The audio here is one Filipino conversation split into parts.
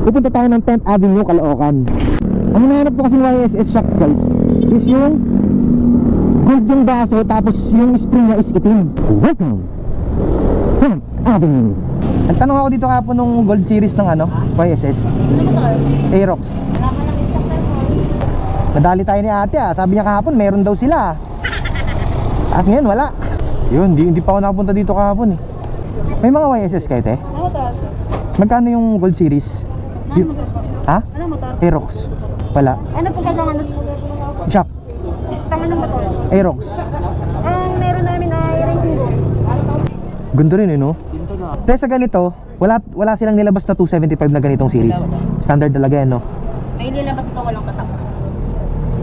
pupunta tayo ng 10th Avenue, Caloocan. Ang hinahanap ko kasi YSS shock guys is yung gold yung baso, tapos yung spring niya is itim. Welcome 10th Avenue. Nagtanong ako dito kapon nung gold series ng ano, YSS Aerox. Nadali tayo ni ate sabi niya kahapon meron daw sila. Tapos ngayon wala. Yun, hindi pa ako nakapunta dito kahapon eh. May mga YSS kayo te? Magkano yung gold series? Ha? Ano motor? Aerox. Wala. Ano po kailangan? Shock. Tama ng motor? Aerox. Ang meron namin ay racing gold. Ganda rin eh no? Dahil sa ganito, wala silang nilabas na 275 na ganitong series. Standard talaga yan no? May nilabas ito walang tatak.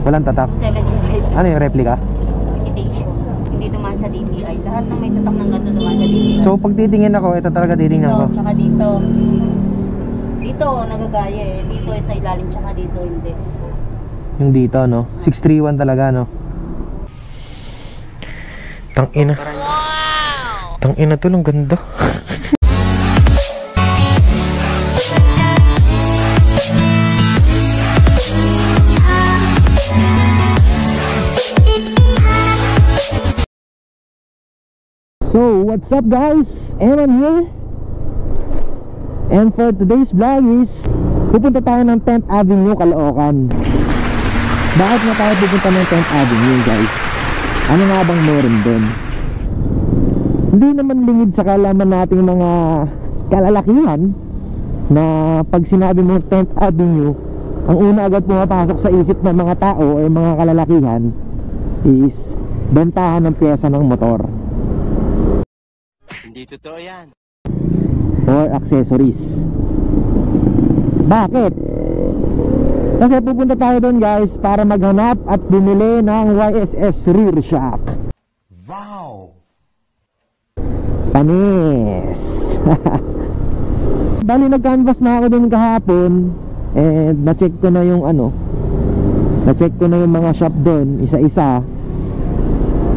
Walang tatak? 275. Ano yung replica? Imitation. Hindi dumaan sa DTI. Lahat ng may tatak ng ganito dumaan sa DTI. So pag titingin ako, ito talaga titingnan ko. Tsaka dito. Dito nagagaya eh. Dito sa ilalim tsaka dito hindi. Yung dito no? 631 talaga no? Tangina. Wow! Tangina to, ang ganda. So, what's up guys? Eman here. And for today's vlog is pupunta tayo ng 10th Avenue, Caloocan. Bakit nga tayo pupunta ng 10th Avenue guys? Ano nga bang meron doon? Hindi naman lingid sa kalaman nating mga kalalakihan na pag sinabi mo 10th Avenue, ang una agad pumapasok sa isip ng mga tao o mga kalalakihan is bentahan ng pyesa ng motor. Hindi totoo yan. Or accessories. Bakit? Kasi pupunta tayo doon guys para maghanap at bumili ng YSS rear shock. Wow! Panis! Bali nag-canvas na ako doon kahapon. And na-check ko na yung ano, na-check ko na yung mga shop doon isa-isa.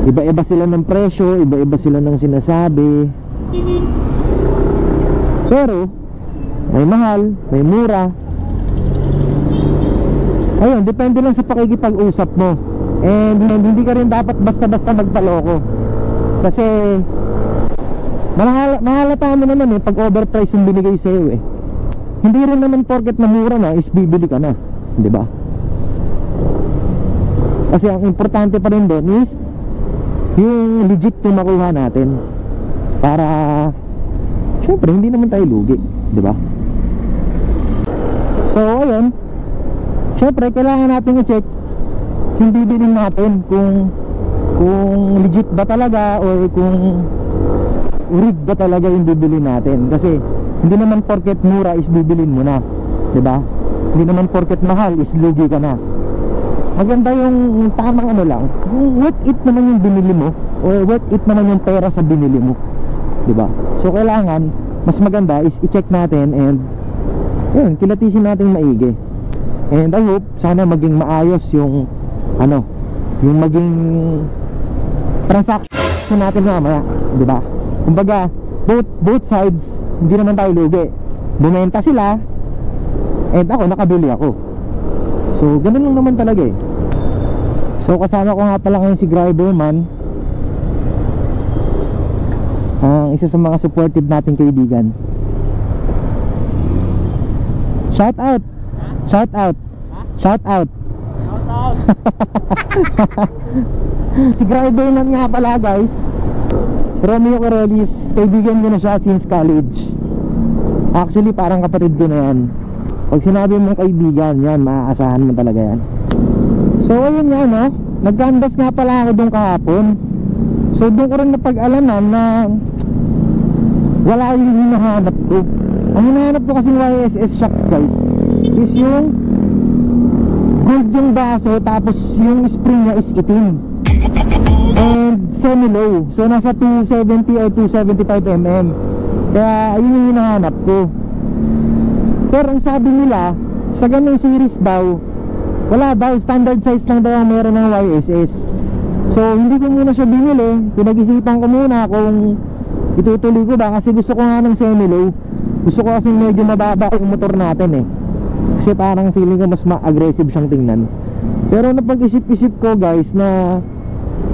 Iba-iba sila ng presyo, iba-iba sila ng sinasabi. Pero may mahal, may mura. Ayun, depende lang sa pakikipag-usap mo. And hindi ka rin dapat basta-basta magpaloko. Kasi mahalata mo naman pag overprice yung binigay sa'yo Hindi rin naman porket na mura na is bibili ka na, di ba? Kasi ang importante pa rin doon is yung legit yung makuha natin. Para syempre hindi naman tayo lugi, di ba? So ayun, syempre kailangan natin i-check yung bibilin natin kung legit ba talaga o kung urig ba talaga yung bibilin natin. Kasi hindi naman porket mura is bibilin mo na, di ba? Hindi naman porket mahal is lugi ka na. Maganda yung tamang ano lang, yung worth it naman yung binili mo o worth it naman yung pera sa binili mo, di ba? So kailangan mas maganda is i-check natin and yun, kilatisin natin maigi. And I hope sana maging maayos yung ano, yung maging transaction natin mamaya, di ba? Kumbaga both sides hindi naman tayo lugi. Bumenta sila and ako nakabili ako. So ganun lang naman talaga So kasama ko nga pala ngayon si Driverman, ang isa sa mga supportive nating kaibigan. Shout out. Shout out. Shout out. Shout out. Si Driverman nga pala guys, Romeo Corellis, kaibigan ko na siya since college. Actually parang kapatid ko na yan. Pag sinabi mong kaibigan, yan, maaasahan mo talaga yan. So ayun nga no, nag-canvas nga pala ako doon kahapon. So doon ko rin napag-alaman na wala yung hinahanap ko. Ang hinahanap ko kasi YSS shock guys is yung gold yung baso, tapos yung spring niya is itim and semi-low. So nasa 270 or 275 mm. Kaya yun yung hinahanap ko. Pero ang sabi nila sa ganung series daw, wala daw, standard size lang daw ang meron ng YSS. So hindi ko muna siya binili. Pinag-isipan ko muna kung itutuloy ko ba, kasi gusto ko nga ng semi-low. Gusto ko kasing medyo mababa yung motor natin eh. Kasi parang feeling ko mas ma-aggressive siyang tingnan. Pero napag-isip-isip ko guys na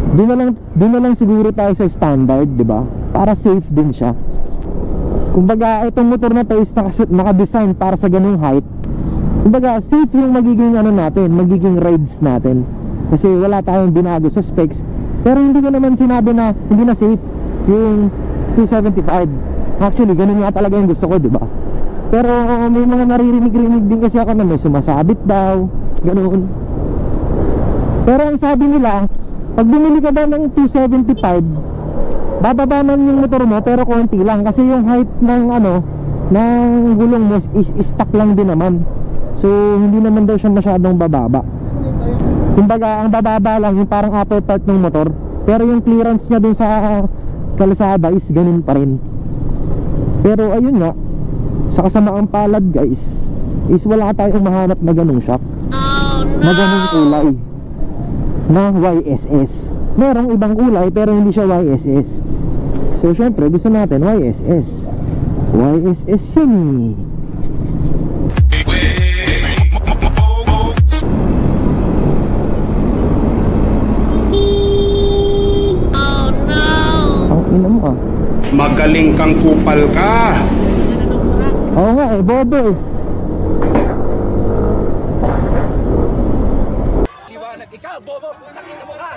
doon na lang siguro tayo sa standard, di ba? Para safe din siya. Kumbaga itong motor na to is naka-design para sa ganung height. Kumbaga safe yung magiging ano natin, magiging rides natin. Kasi wala tayong binago sa specs. Pero hindi ko naman sinabi na hindi na safe yung 275. Actually ganun nga talaga yung gusto ko, di ba? Pero may mga naririnig-rinig din kasi ako na may sumasabit daw, ganoon. Pero ang sabi nila, pag bumili ka ba ng 275, bababa man yung motor mo pero konti lang. Kasi yung height ng ano, ng gulong mo is stuck lang din naman. So hindi naman daw siya masyadong bababa. Kumbaga ang bababa lang yung parang upper part ng motor. Pero yung clearance niya dun sa kalsada is ganun pa rin. Pero ayun nga, sa kasamaang palad guys, is wala tayong mahanap na ganung shock, na ganung kulay na YSS. Merong ibang kulay pero hindi siya YSS. So syempre gusto natin YSS. YSS yun eh. Ang ina mo ah. Magaling kang kupal ka. Oo nga eh, bobo eh. Liwanag ikaw, bobo! Nakita mo ka!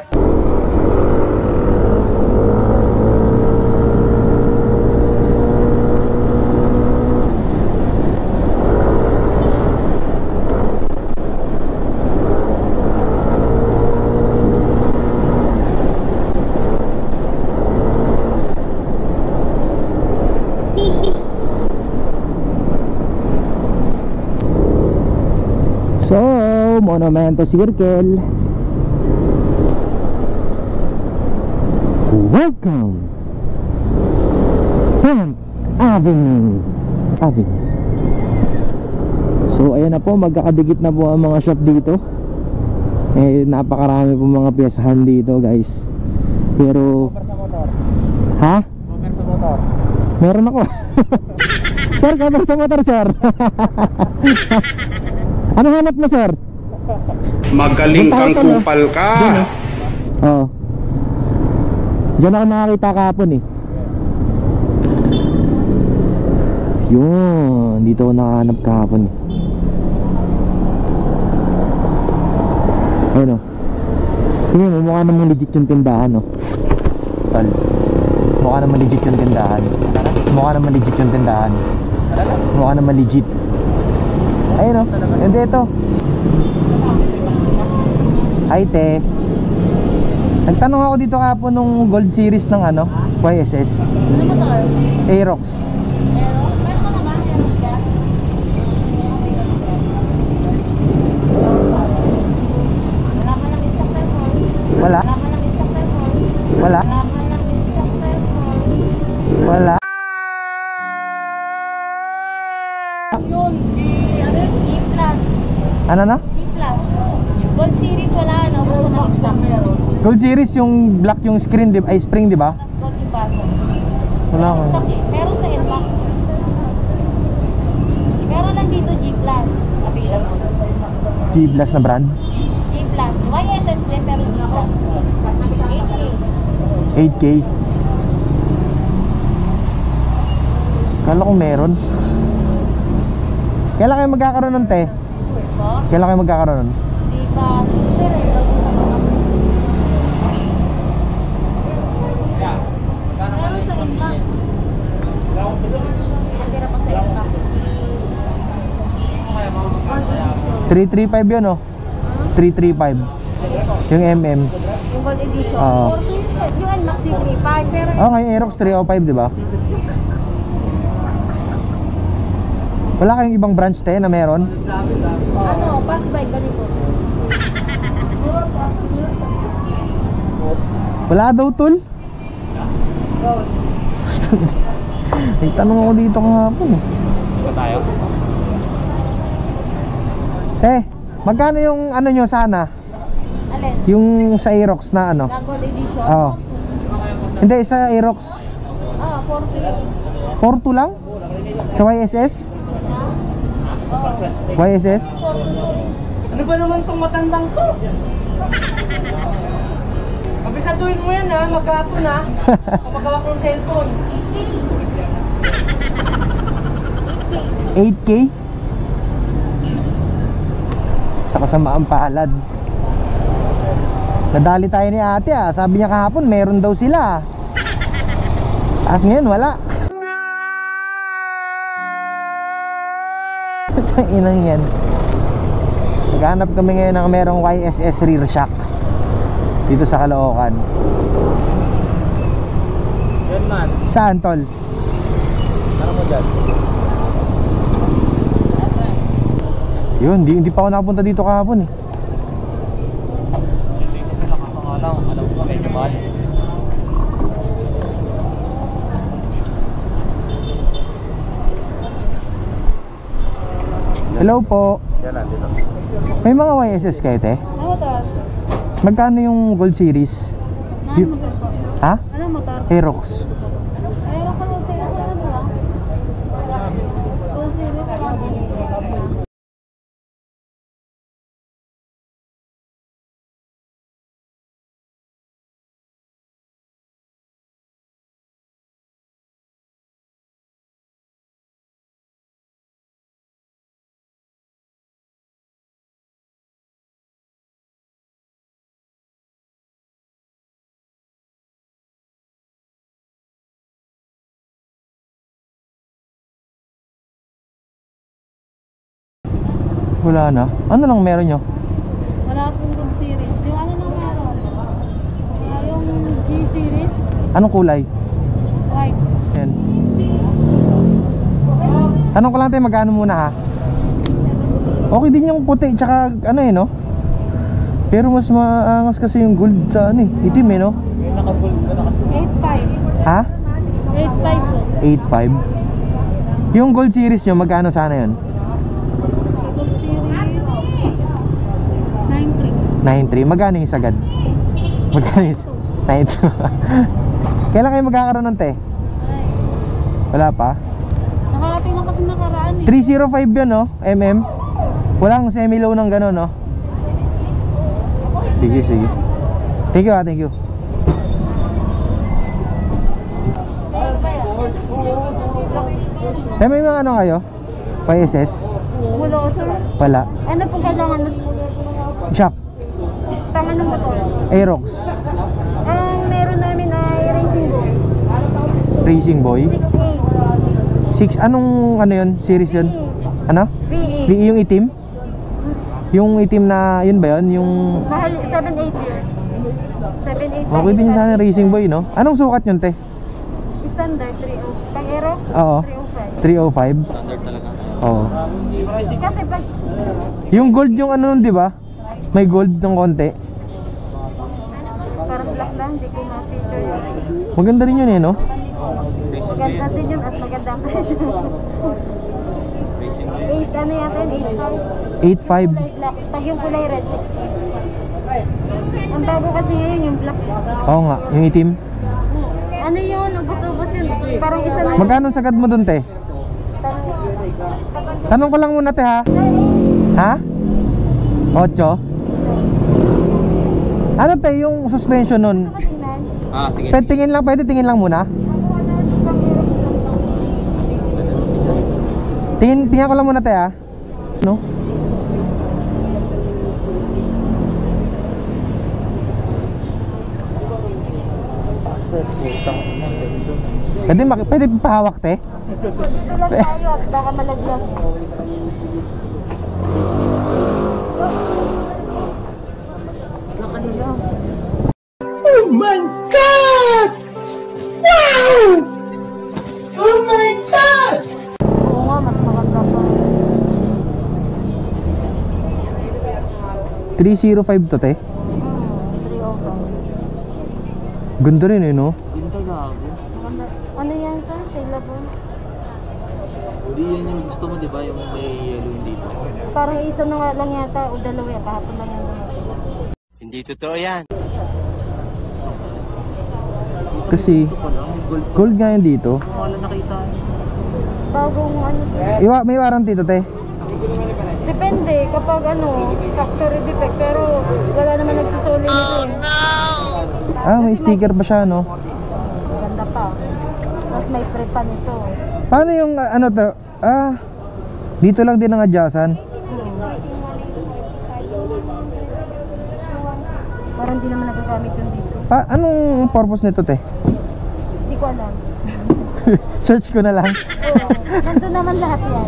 So, Monumento Circle. Welcome Hemp Avenue. So, ayan na po, magkakadikit na po ang mga shop dito. Eh, napakarami po mga piyasahan dito, guys. Pero ha? Cover sa motor. Meron ako. Sir, cover sa motor, sir. Ano hanap mo, sir? Magaling kang kupal ka. Oo. Diyan ako nakakita kahapon eh. Yun, dito ako nakahanap kahapon eh. Ayun o. Tingnan mo, mukha namang legit yung tindahan o. Tal. Mukha namang legit yung tindahan. Mukha namang legit yung tindahan. Mukha namang legit. Ayun o, hindi ito. Hi te. Nagtanong ako dito kapon nung Gold Series ng ano, YSS Ano motor? Aerox. Meron ka na ba? Meron ka? Wala ka lang stock peso. Wala? Wala ka lang stock peso. Wala? Wala ka lang stock peso. Wala? Yun, G-Plus. Ano na? G-Plus. Gold Series wala, no? Basta nag-stock. Gold Series yung black yung screen, ay spring, di ba? Tapos gold yung baso. Wala ko. Stock eh. Meron sa Inbox. Meron lang dito G-Plus. Available. G-Blast na brand. G-Plus. YSS din, pero G-Plus. 8K. 8K. Kala ko meron. Kailan kayo magkakaroon nun, te? Po? Kailan kayo magkakaroon nun? Di ba? Sir, nag-usap ako. Meron sa Inbox. Natira pa sa Inbox. 335 yun, oh. 335. Yung MM. Yung gold edition. Oo. 40. Yung Inbox 335. Pero Oh, ngayon Aerox 305, di ba? Wala kayong ibang branch, te, na meron? ano, pass by ganito. Wala daw, tol? May tanong ako dito kahapon eh. Ba tayo? Magkano yung ano nyo sana? Alin? Yung sa Aerox na ano? Na gold edition? Oo. Hindi, sa Aerox Ah, 40. 42 lang? Sa YSS? YSS? Ano ba naman tong matandang to? Abisaduhin mo yan ha, maghapon ha. Kumagawak ng cellphone. 8K? Sa kasamaang palad. Nadali tayo ni ate ah. Sabi niya kahapon meron daw sila. Tapos ngayon wala. Ang inang yan. Naghanap kami ngayon ng merong YSS rear shock dito sa Caloocan. Yan man. Saan tol? Ano mo dyan? Yun, hindi pa ako nakapunta dito kahapon eh. Alam mo ba kayo naman? Hello po. Yan na, dito. May mga YSS kayo te? Ano motor? Magkano yung Gold Series? Ano motor po? Ha? Ano motor? Aerox. Ayun ko lang sa'yo sa ano ha? Full series po. Wala na. Ano lang meron nyo? Wala pong Gold series. Yung ano lang meron? Yung G series. Anong kulay? White. Yan. Tanong ko lang tayo magkano muna ha? Okay din yung puti tsaka ano eh no? Pero mas maangas kasi yung gold sa ano eh, itim eh no? May naka-gold ba naka-gold? 8.5. Ha? 8.5 po. 8.5. Yung gold series nyo magkano sana yun? Sa Gold series, 9.3. 9.3. Magkano yung sagad? Magkano yung 9.2. Kailan kayo magkakaroon ng te? Wala pa? Nakarating na kasi nakaraan eh. 305 yun no? MM? Walang semi-low ng gano'n no? Sige, sige. Thank you ha, thank you. May mga ano kayo? YSS? Wala sir. Wala. Ano pong kailangan? Shock? Tangan ng motor. Aerox? Ang meron namin ay Racing Boy. Racing Boy? 6.8. 6, anong ano yun? Series yun? Ano? V8. VE yung itim? Yung itim na, yun ba yun? Yung... Mahal, 7.8 year. 7.8. Okay din sana Racing Boy no? Anong sukat yun te? Standard 3.0. Pang Aero? Oo. 3.05. 305? Standard talaga. Oo. Kasi pag Yung gold yung ano nun di ba? May gold ng konti. parang black lang, hindi ko ma-feature yun. Maganda rin yun eh no? Maganda din yun at maganda ang presyo. 8 ano yata yun? 8.5. 8.5. Kulay black. Pag yung kulay red, 16. Ang bago kasi ngayon yung black. Oo nga, yung itim. Ano yun? Ubus-ubus yun. Parang isa na. Magkano sagad mo dun te? Tanong ko lang muna te ha? Ha? 8? Ano te yung suspension nun? Tingnan. Ah, sige. Pwede tingin lang muna? Tingnan ko lang muna te ha? No? Pwede pahawak te? Dito lang tayo at baka malaglag. Oh my God! Wow! Oh my God! Oo nga, mas maganda pa. 305 to te? 305. Ganda rin eh no? Ginto gago. Maganda. Ano yan sir? Sailable? Hindi yan yung gusto mo, di ba? Yung may yellow dito. Parang isa na nga lang yata o dalawa yan. Kahapon lang yan dumating. Hindi totoo yan. Kasi Ito pala, may gold. gold nga yan dito. Wala nakita. Bagong ano. May warranty to, te? Depende kapag ano, factory defect. Pero wala naman nagsusuli nito eh. Ah, may sticker pa siya, no? Ganda pa. Tapos may pre pa nito. Paano yung ano to? Ah, dito lang din ang adyasan. Parang hindi naman nagagamit yun dito. Anong purpose nito, te? Hindi ko alam. Search ko na lang. Oo, nandun naman lahat yan.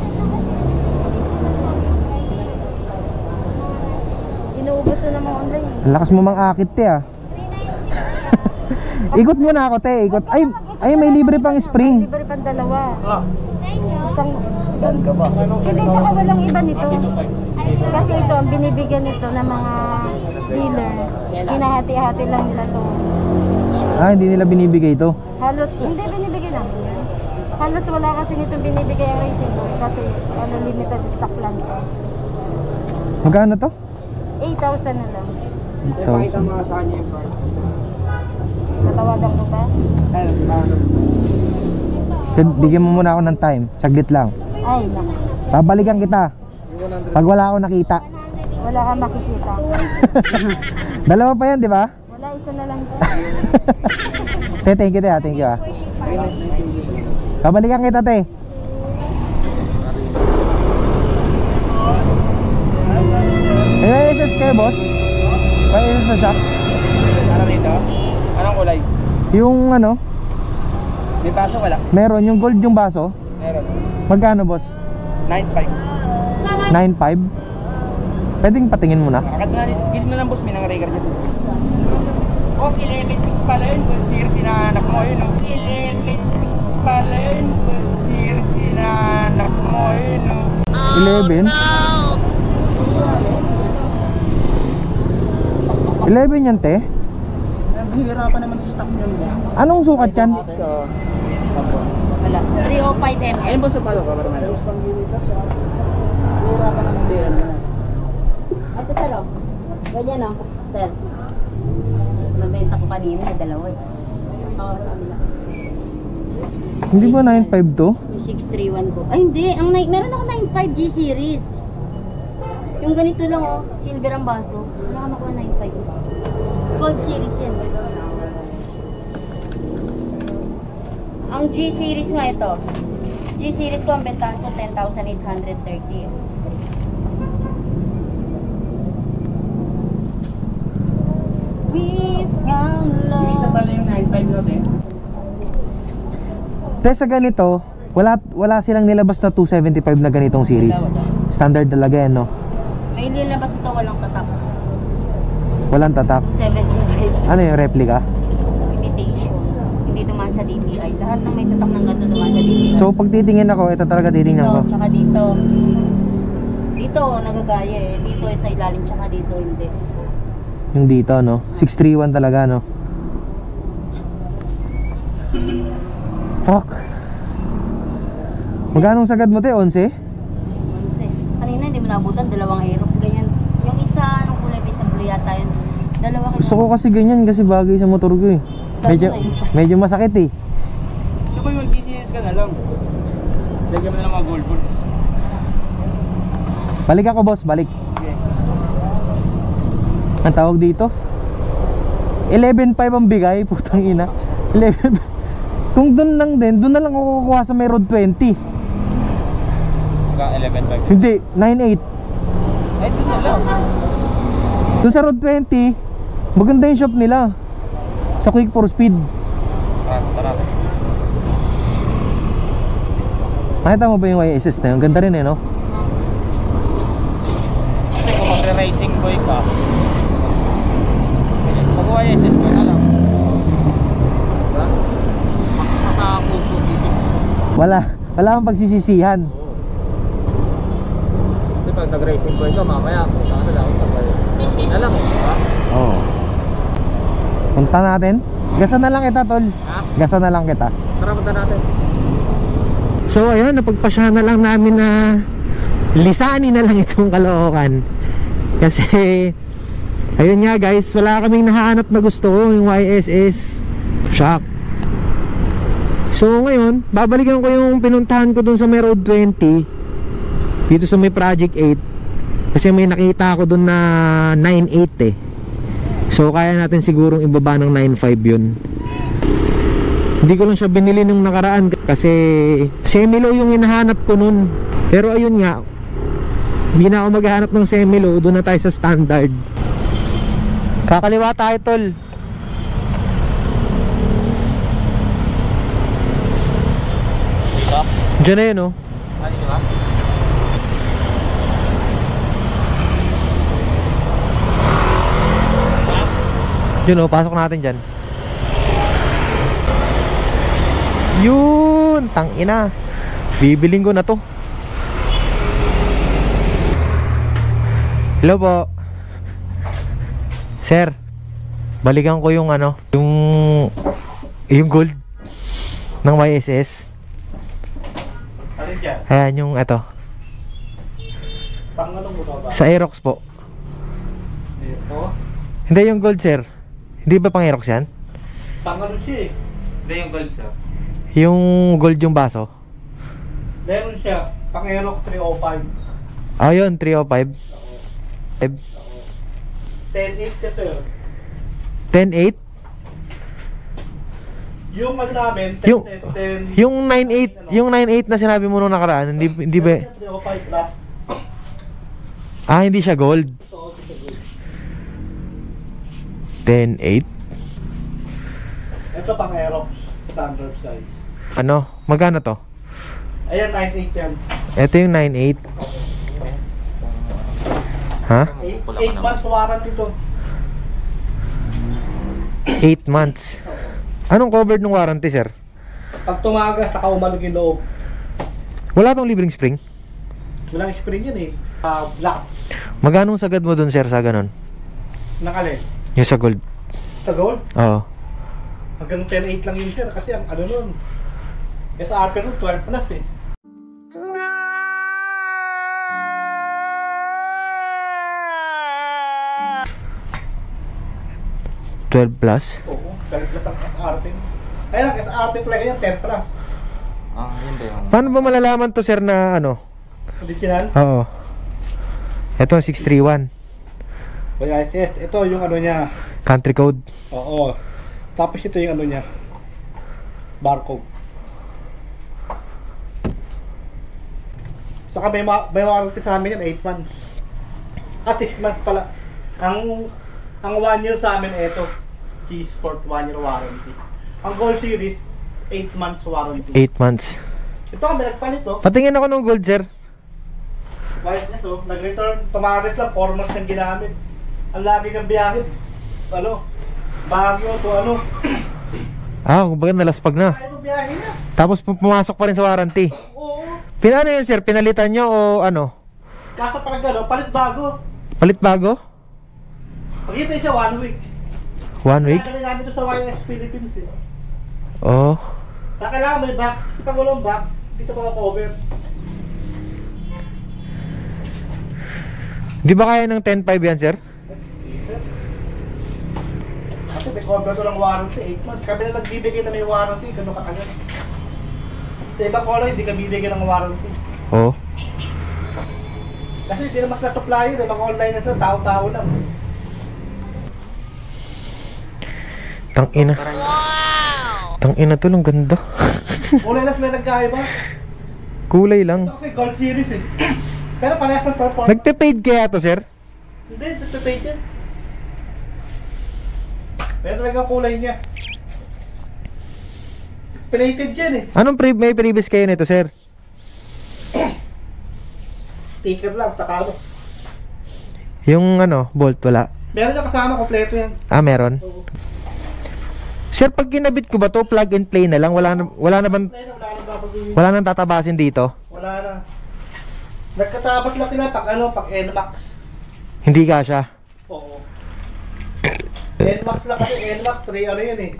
Inuubos na naman online. Ang lakas mo mang akit, te, ah. Ikot muna ako, te. Ikot. Ay, may libre pang spring. Libre pang dalawa. Isang doon ka ba? Hindi, tsaka walang iba nito. Kasi ito, ang binibigyan nito ng mga dealer. Hinahati-hati lang nila to. Ah, hindi nila binibigay ito. Halos, hindi binibigay namin yan. Halos wala kasi nitong binibigay ang Racing Boy. Kasi ano, limited stock lang to. Magkano to? 8,000 na lang. 8,000. Natawagan ko ba? Bigyan mo muna ako ng time. Saglit lang. Ay, naku. Babalikan kita pag wala akong nakita. Wala kang makikita. Dalawa pa yan, di ba? Wala, isa na lang to. Te, thank you, te. Thank you, ah. Babalikan kita, te. May SS kayo, boss? May SS sa shop? Ano dito? Anong kulay? Yung ano? May baso wala? Meron, yung gold yung baso. Meron. Magkano, boss? 9.5. 9.5? Pwedeng patingin mo na. Kakad na rin. Gilid mo lang boss, may nang-record dyan. Oh, 11.6 pala yun. Kung sir, sinanak mo yun. 11.6 pala yun. Kung sir, sinanak mo yun. 11? 11 yan, te? Hihirapan naman yung stock nyo. Anong sukat yan? Wala. 305 mm. Ayun boss, palo ka para meron. Hihirapan naman din. Ito sir, oh. Ganyan oh, sir. Nabenta ko kanina, dalawa eh. Oo, sa kanila. Hindi ba 9.5 to? Yung 631 ko. Ay hindi, meron ako 95 G series. Yung ganito lang oh, silver ang baso. Wala ka makuha 95. Gold series yan. Ang G series nga ito. G series ko ang bentahan ko 10,830. We found love. Isa pala yung 9.5 natin. Dahil sa ganito, wala silang nilabas na 275 na ganitong series. Standard talaga yan, no? May nilabas ito, walang tatak. Walang tatak. 75. Ano yung replica? Imitation. Hindi dumaan sa DTI. Lahat ng may tatak ng ganito dumaan sa DTI. So pag titingin ako, ito talaga titingnan ko. Dito, tsaka dito. Dito, nagagaya eh. Dito sa ilalim, tsaka dito hindi. Yung dito, no? 631 talaga, no? Fuck. Magkano sagad mo, te? 11? 11. Kanina hindi mo nabutan, dalawang Aerox, ganyan. Yung isa, anong kulay, isang blue yata yun. Dalawa ko. Gusto ko kasi ganyan kasi bagay sa motor ko, eh. Medyo masakit, eh. So kung mag-DCS ka na lang, lagyan mo na lang mga gold balls. Balik ako, boss, balik. Okay. Ang tawag dito 11.5 ang bigay, putang ina. 11. Kung doon lang din, doon na lang ako kukuha sa may road 20. Hanggang 11.5. Hindi, 9.8. Ay, doon na lang. Doon sa road 20, maganda yung shop nila. Sa Quick 4 Speed. Tara. Nakita mo ba yung YSS na yun? Ganda rin, eh, no? Kasi kung magre-racing boy ka, mag-YSS ka na lang. Diba? Sa puso, isip mo. Wala kang pagsisisihan. Kasi pag nag-racing boy ka, mamaya, punta ka na lang. Hindi na lang, diba? Oo. Punta natin. Gasa na lang kita, tol. Ha? Gasa na lang kita. Tara, punta natin. So ayun, napagpasyahan na lang namin na lisanin na lang itong Caloocan. Kasi ayun nga guys, wala kaming nahanap na gusto, yung YSS shock. So ngayon, babalikan ko yung pinuntahan ko dun sa may Road 20 dito sa may Project 8 kasi may nakita ako dun na 9.8 eh. So kaya natin sigurong ibaba ng 9.5 yun. Hindi ko lang siya binili nung nakaraan kasi semi-low yung hinahanap ko nun. Pero ayun nga, hindi na ako maghahanap ng semi-low, doon na tayo sa standard. Kakaliwa tayo, tol. Diyan na yun, oh. Yun, oh, pasok natin dyan. Yun, tangina. Bibiling ko na to. Hello po. Sir, balikan ko yung ano, yung gold ng YSS. Alin dyan? Ayan yung ito. Pangalong mo ba? Sa Aerox po. Ito? Hindi yung gold, sir. Hindi ba pang Aerox yan? Pangalong siya eh. Hindi yung gold siya. Yung gold yung baso. Meron siya. Pang-Aerox 305. Ah, yun, 305. 10.8 ka sir. 10.8? Yung ano namin, Yung 10. yung 9.8, yung 9.8 na sinabi mo nung nakaraan, hindi ba? 305 plus. Ah, hindi siya gold. So, ito good. 10.8. Ito pang-Aerox. Standard size. Ano? Magkano to? Ayan, 9.8 yan. Ito yung 9.8. Ha? 8 months warranty to. 8 months. Anong covered ng warranty, sir? Pag tumaga, saka umalog yung loob. Wala tong libreng spring? Walang spring yan eh. Black. Magkano sagad mo dun, sir, sa ganon? Nakalin. Yung sa gold? Sa gold? Oo. Hanggang 10.8 lang yun sir. Kasi ang ano nun. SRP nun 12 plus eh. 12 plus? Oo, 12 plus ang SRP. Kaya lang, SRP talaga yan, 10 plus. Yun ba yung... Paano ba malalaman to, sir, na ano? Original. Oo. Ito, 631. Kaya ito yung ano niya. Country code. Oo. Tapos ito yung ano niya. Barcode. Saka may warranty sa amin yan, 8 months. At 6 months pala. Ang 1 year sa amin ito. G-Sport 1 year warranty. Ang Gold Series, 8 months warranty. 8 months. Ito kami nagpalit to. Patingin ako ng gold, sir. White na to. Nag-return. Tumarit lang. 4 months nang ginamit. Ang lagi ng biyahe. Ano? Baguio to ano. Ah, kumbaga nalaspag na. Ay, biyahe na. Tapos pumasok pa rin sa warranty. Oo. Pinano yun, sir? Pinalitan nyo o ano? Kaso parang gano'n, palit bago. Palit bago? Pagkita siya 1 week. 1 week? Kaya namin ito sa YS Philippines eh. Oh. Sa kailangan may back. Kasi pag walang back, hindi sa mga cover. Di ba kaya ng 10.5 yan, sir? Kasi may cover to ng warranty, 8 months. Kami na nagbibigay na may warranty, gano'n katagal. Sa ibang color, hindi ka bibigyan ng warranty. Oo. Kasi hindi na mas na-supplier, ibang online na sila, tao-tao lang. Tangina. Tangina to, ang ganda. Kulay na sila nagkaiba. Kulay lang. Ito kasi Gold Series eh. Pero parehas ng performance. Nagte-fade kaya to, sir? Hindi, ito page yan. Pero talaga kulay niya. Plated yan eh. Anong may previous kayo nito, sir? Sticker lang, takalo. Yung ano, bolt, wala. Meron na kasama, kompleto yan. Ah, meron. Oo. Sir, pag kinabit ko ba to, plug and play na lang? Wala na bang, Wala nang babaguhin. wala nang tatabasin dito? Wala na. Nagkatapat lang sila pag ano, pag NMAX. Hindi kasha. Oo. NMAX lang kasi, NMAX 3 ano yun eh.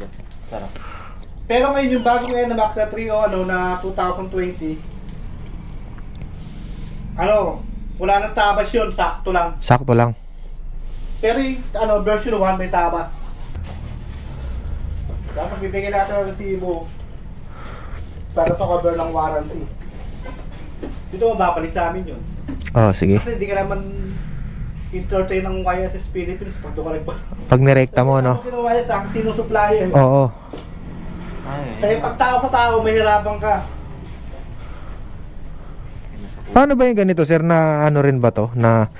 Pero ngayon yung bagong NMAX na 3 o ano na 2020, ano, wala nang tabas yun, sakto lang. Sakto lang. Pero yung ano, version 1 may tabas. Dapat bibigyan natin ng resibo. Para sa cover ng warranty. Dito mabapalit sa amin yun. Oh, sige. Kasi hindi ka naman entertain ng YSS Philippines pag doon ka nagpa. Pag nirekta mo, no? Kasi ng YSS ang sinusupplyan. Oo. Kaya pag tao ka tao, mahirapan ka. Paano ba yung ganito, sir, na ano rin ba to? Na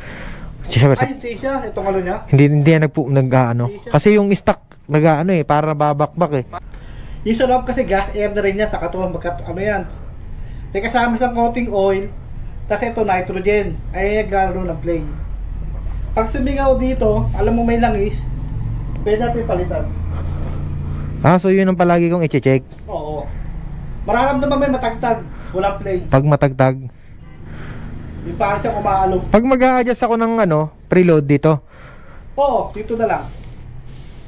siyempre, Ay, hindi siya. Itong ano niya. hindi yan nag-ano. Kasi yung stock nag-ano eh, para babakbak eh. Yung sa loob kasi gas air na rin niya sa katuwang ano yan. May kasama siyang coating oil. Tapos ito nitrogen. Ay naglaro ng play. Pag sumingaw dito, alam mo may langis, pwede natin palitan. Ah, so yun ang palagi kong i-check. Oo. Mararamdaman may matagtag. Walang play. Pag matagtag. Yung parang siya kumaalog. Pag mag-a-adjust ako ng ano, preload dito. Oo, dito na lang.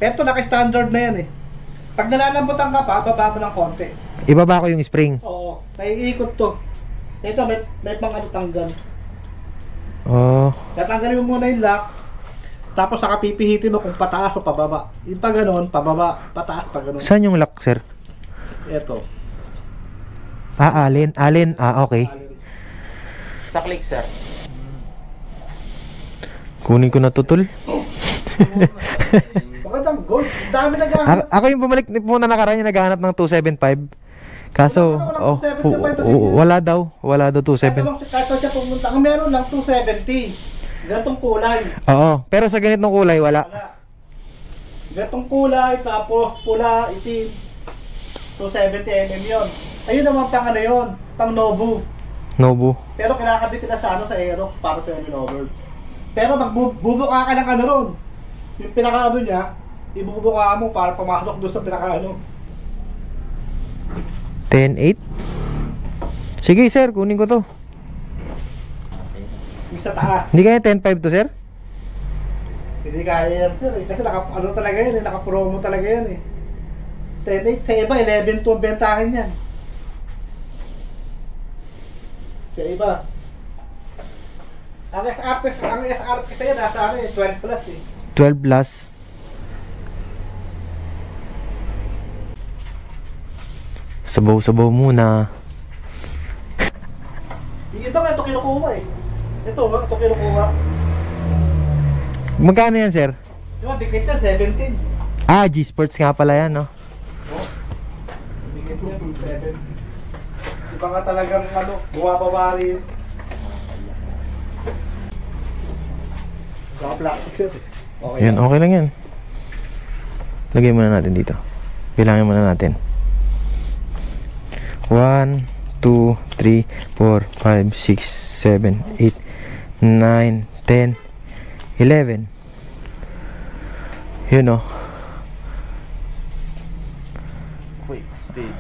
Ito naka-standard na yan eh. Pag nalalambutan ka pa, baba mo ng konti. Ibaba ko yung spring. Oo, naiikot to. Ito, may pang ano tanggal. Oh. Tatanggalin mo muna yung lock. Tapos saka pipihitin mo kung pataas o pababa. Yung pa ganun, pababa, pataas, pa ganun. Saan yung lock, sir? Ito. Ah, alin. Ah, okay. Sa click, sir. Kunin ko na to, tol. Magandang gold. Dami na Ako yung bumalik muna nakaraan yung naghahanap ng 275. Kaso, wala daw 270. Kahit siya pumunta, ang meron lang 270. Gatong kulay. Oo, pero sa ganitong kulay wala. Gatong kulay, tapos pula, itim. 270mm yun. Ayun naman pang ano yun, pang Nobu. Nobu. Pero kinakabit na sa ano sa Aerox para sa semi-lover. Pero magbubuka ka ng ano ron. Yung pinaka-ano niya, ibubuka mo para pumasok doon sa pinaka-ano. 10.8. Sige, sir, kunin ko to. Yung sa taas. Hindi kaya 10.5 to, sir? Hindi kaya yan sir eh. Kasi ano talaga yan eh, naka-promo talaga yan eh. 10.8 sa iba, 11.2 ang bentahin yan. Sa iba. Ang SRP sa'yo nasa ano eh, 12 plus eh. 12 plus. Sabaw-sabaw muna. Yung iba nga ito kinukuha eh. Ito kinukuha. Magkano yan, sir? Diba, dikit yan, 17. Ah, G-Sports nga pala yan, no? Dikit yan, 7. Iba nga talagang ano, buwabawari. Baka plastic sir eh. Okay Yan, okay lang yan. Lagay muna natin dito. Bilangin muna natin. 1, 2, 3, 4, 5, 6, 7, 8, 9, 10, 11. Yun o. Quick speed.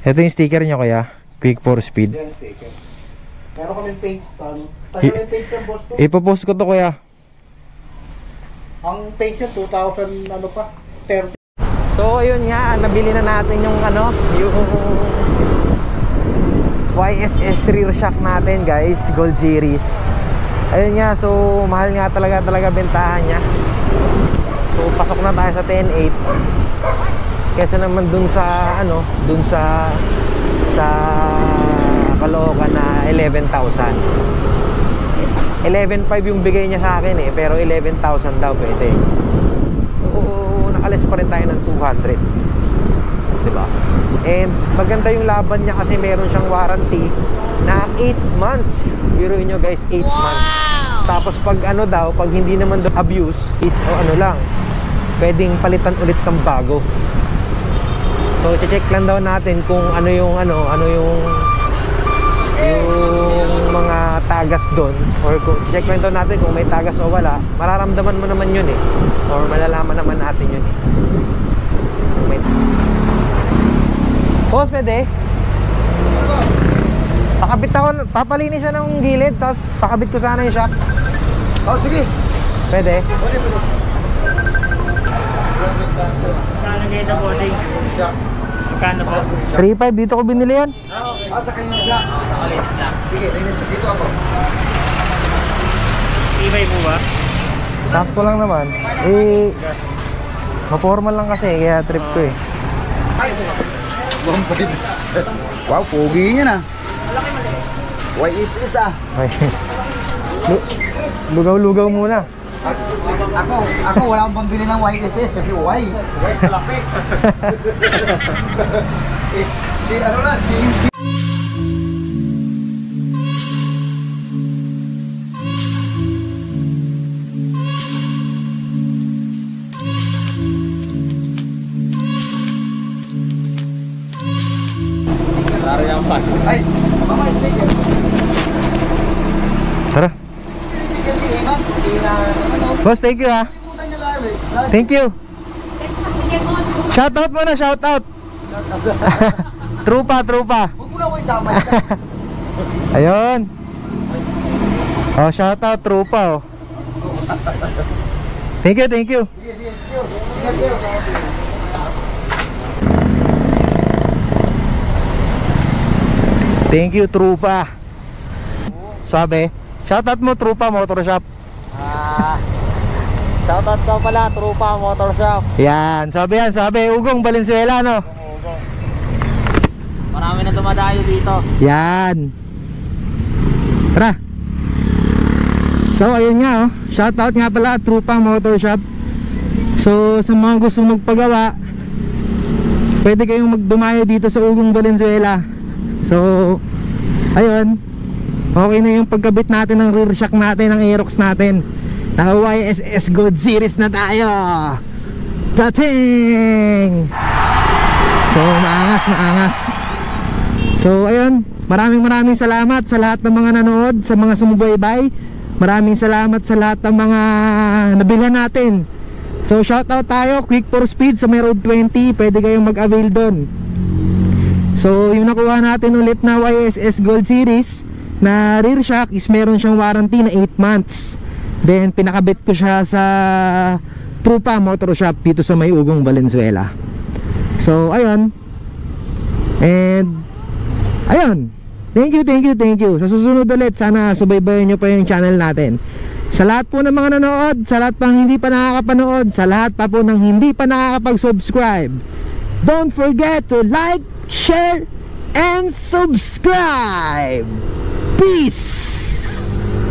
Ito yung sticker nyo kaya. Quick 4 speed. yan, taken. Meron kaming page, ano? Tayo yung page ng boss ko. Ipopost ko to kuya. Ang page niya, 2,000 ano pa, 30. So ayun nga, nabili na natin yung ano, yung YSS rear shock natin guys, Gold Series. Ayun nga, so mahal nga talaga bentahan niya. So pasok na tayo sa 10.8. Kesa naman dun sa ano, dun sa Caloocan na 11,000. 11,500 yung bigay niya sa akin eh, pero 11,000 daw pwede. So nakalis pa rin tayo ng 200, diba? And maganda yung laban niya kasi meron siyang warranty na 8 months. Biruin nyo guys, 8 months. Tapos pag ano daw, pag hindi naman daw abuse is o ano lang, pwedeng palitan ulit ng bago. So check lang daw natin kung ano yung mga tagas doon, or check lang daw natin kung may tagas o wala. Mararamdaman mo naman yun eh, or malalaman naman natin yun eh. Boss, pwede? Pakabit ako, papalinis siya ng gilid, tapos pakabit ko sana yung shock. Oh, sige. Pwede? Kano kayo na boarding? Magkano po? 3.5, dito ko binili yan. Ah, sa kanya siya. Sige, dito ako. Ibay po ba? Sakto lang naman. Eh, mapormal lang kasi, kaya trip ko eh. Wow, pogi niya na. YSS ah. Lugaw-lugaw muna. Ako wala akong pambili ng YSS kasi Y sa lapik. Si ano na, si ay, mama, sticker. Tara. Boss, thank you ha. Thank you. Shout out muna, shout out. Trupa. Huwag mo na ko idamay ka. Ayun. Oh, shout out trupa oh. Thank you. Thank you trupa. Sabi, shout out mo trupa motor shop. Shoutout ko pala, Trupa Motor Shop. Yan, sabi Ugong Valenzuela no. Marami na dumadayo dito. Yan. Tara. So ayun nga oh, shoutout nga pala Trupa Motor Shop. So sa mga gusto magpagawa, pwede kayong magdumayo dito sa Ugong Valenzuela. So ayun, okay na yung pagkabit natin ng rear shock natin, ng Aerox natin. Naka YSS Gold Series na tayo. Dating. So maangas. So ayun, maraming salamat sa lahat ng mga nanood, sa mga sumubaybay. Maraming salamat sa lahat ng mga nabilhan natin. So shoutout tayo, Quick for Speed sa may Road 20, pwede kayong mag-avail doon. So yung nakuha natin ulit na YSS Gold Series na rear shock is meron siyang warranty na 8 months. Then pinakabit ko siya sa Trupa Motor Shop dito sa may Ugong Valenzuela. So ayun. And ayun, thank you. Sa susunod ulit, sana subaybayan nyo pa yung channel natin. Sa lahat po ng mga nanood, sa lahat pang hindi pa nakakapanood, sa lahat pa po ng hindi pa nakakapag-subscribe, don't forget to like, share, and subscribe. Peace!